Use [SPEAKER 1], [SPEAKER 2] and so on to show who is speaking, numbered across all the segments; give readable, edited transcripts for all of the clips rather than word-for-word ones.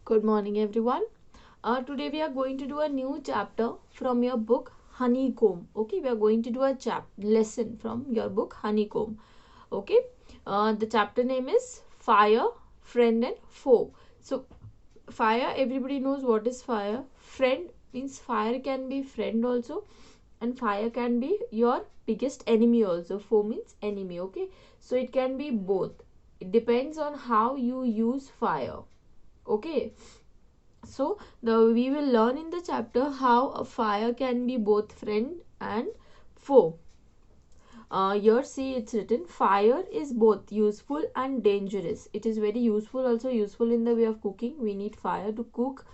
[SPEAKER 1] Good morning, everyone. Today we are going to do a new chapter from your book Honeycomb. Okay, we are going to do a lesson from your book Honeycomb. Okay, the chapter name is Fire, Friend, and Foe. So, fire, everybody knows what is fire. Friend means fire can be friend also, and fire can be your biggest enemy also. Foe means enemy. Okay, so it can be both. It depends on how you use fire. Okay, so we will learn in the chapter how a fire can be both friend and foe. Here see it's written fire is both useful and dangerous. It is very useful, also useful in the way of cooking. We need fire to cook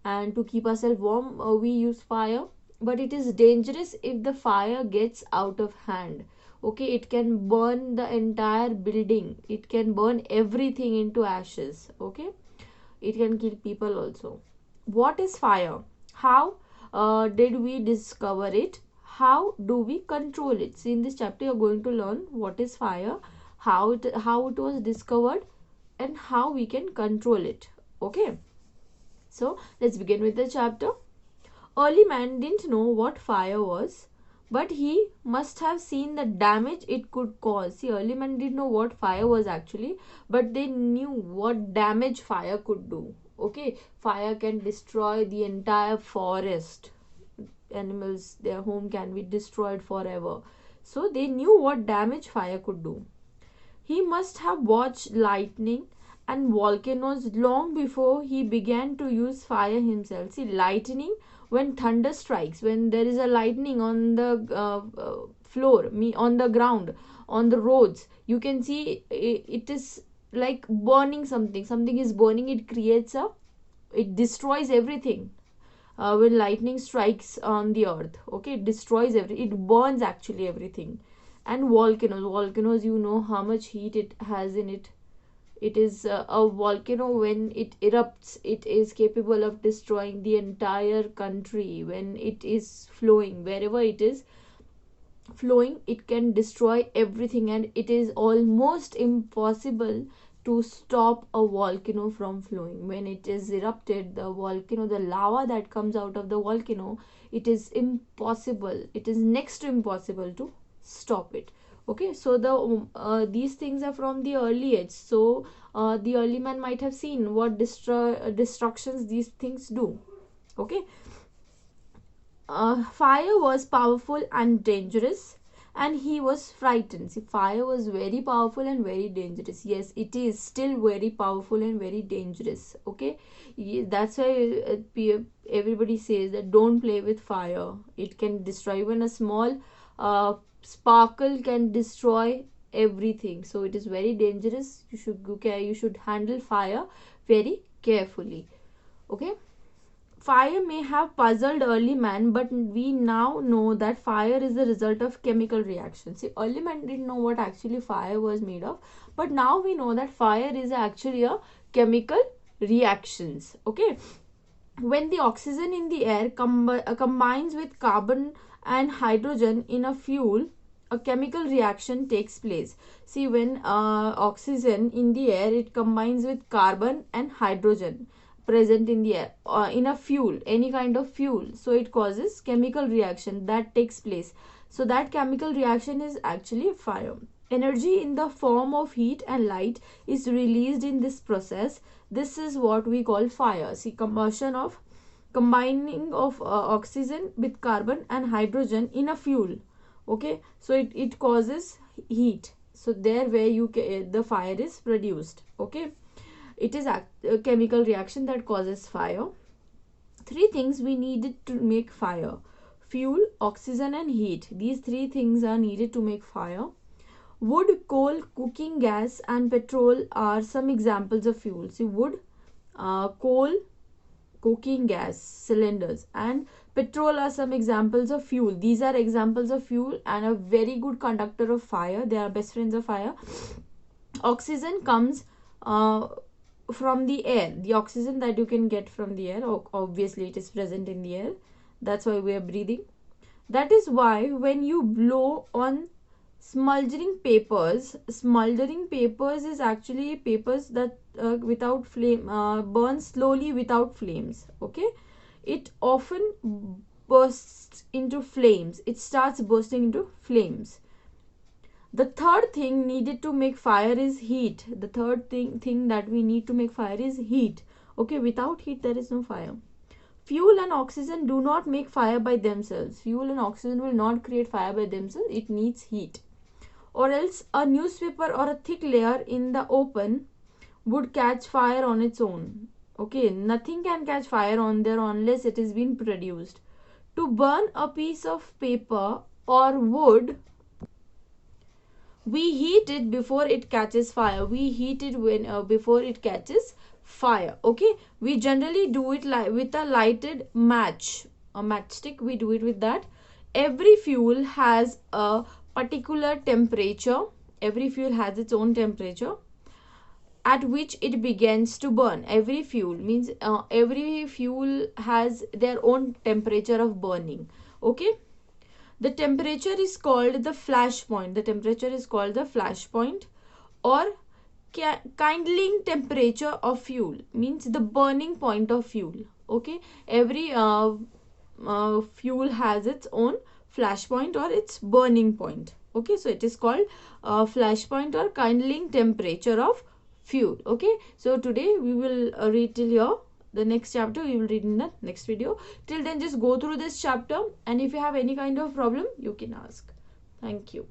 [SPEAKER 1] and to keep ourselves warm. We use fire, but it is dangerous if the fire gets out of hand. Okay, it can burn the entire building, it can burn everything into ashes. Okay, it can kill people also. What is fire? How did we discover it? How do we control it? See, in this chapter you're going to learn what is fire, how it was discovered, and how we can control it. Okay, so let's begin with the chapter. Early man didn't know what fire was, but he must have seen the damage it could cause. See, early man didn't know what fire was actually, but they knew what damage fire could do. Okay, fire can destroy the entire forest. Animals, their home can be destroyed forever. So they knew what damage fire could do. He must have watched lightning and volcanoes long before he began to use fire himself. See, lightning, when thunder strikes, when there is a lightning on the on the ground, on the roads, you can see it is like burning something. Something is burning, it destroys everything. When lightning strikes on the earth, okay, it destroys it burns actually everything. And volcanoes, you know how much heat it has in it. It is a volcano, when it erupts, it is capable of destroying the entire country. When it is flowing, wherever it is flowing, it can destroy everything, and it is almost impossible to stop a volcano from flowing. When it is erupted, the volcano, the lava that comes out of the volcano, it is impossible, it is next to impossible to stop it. Okay, so these things are from the early age. So the early man might have seen what destructions these things do. Okay, fire was powerful and dangerous, and he was frightened. See, fire was very powerful and very dangerous. Yes, it is still very powerful and very dangerous. Okay, that's why everybody says that don't play with fire. It can destroy. Even a small sparkle can destroy everything. So it is very dangerous. You should handle fire very carefully. Okay, fire may have puzzled early man, but we now know that fire is the result of chemical reactions. See, early man didn't know what actually fire was made of, but now we know that fire is actually a chemical reactions. Okay, when the oxygen in the air combines with carbon and hydrogen in a fuel, a chemical reaction takes place. See, when oxygen in the air, it combines with carbon and hydrogen present in the air in a fuel, any kind of fuel, so it causes chemical reaction that takes place. So that chemical reaction is actually fire. Energy in the form of heat and light is released in this process. This is what we call fire. See, combustion of combining of oxygen with carbon and hydrogen in a fuel. Okay, so it causes heat. So there where the fire is produced. Okay, it is a chemical reaction that causes fire. Three things we needed to make fire: fuel, oxygen, and heat. These three things are needed to make fire. Wood, coal, cooking gas, and petrol are some examples of fuel. See, wood, coal, cooking gas cylinders, and petrol are some examples of fuel. These are examples of fuel and a very good conductor of fire. They are best friends of fire. Oxygen comes from the air. The oxygen that you can get from the air, obviously it is present in the air. That's why we are breathing. That is why when you blow on Smoldering papers is actually papers that without flame burn slowly without flames. Okay, it often bursts into flames. It starts bursting into flames. The third thing needed to make fire is heat. The third thing that we need to make fire is heat. Okay, without heat there is no fire. Fuel and oxygen do not make fire by themselves. Fuel and oxygen will not create fire by themselves. It needs heat. Or else a newspaper or a thick layer in the open would catch fire on its own. Okay, nothing can catch fire on there unless it is being produced. To burn a piece of paper or wood, we heat it before it catches fire. We heat it when before it catches fire. Okay, we generally do it with a lighted match, a matchstick. We do it with that. Every fuel has a particular temperature. Every fuel has its own temperature at which it begins to burn. Every fuel means every fuel has their own temperature of burning. Okay, the temperature is called the flash point. The temperature is called the flash point, or kindling temperature of fuel means the burning point of fuel. Okay, every fuel has its own flash point or its burning point. Okay, so it is called flash point or kindling temperature of fuel. Okay, so today we will read till here. The next chapter we will read in the next video. Till then, just go through this chapter, and if you have any kind of problem you can ask. Thank you.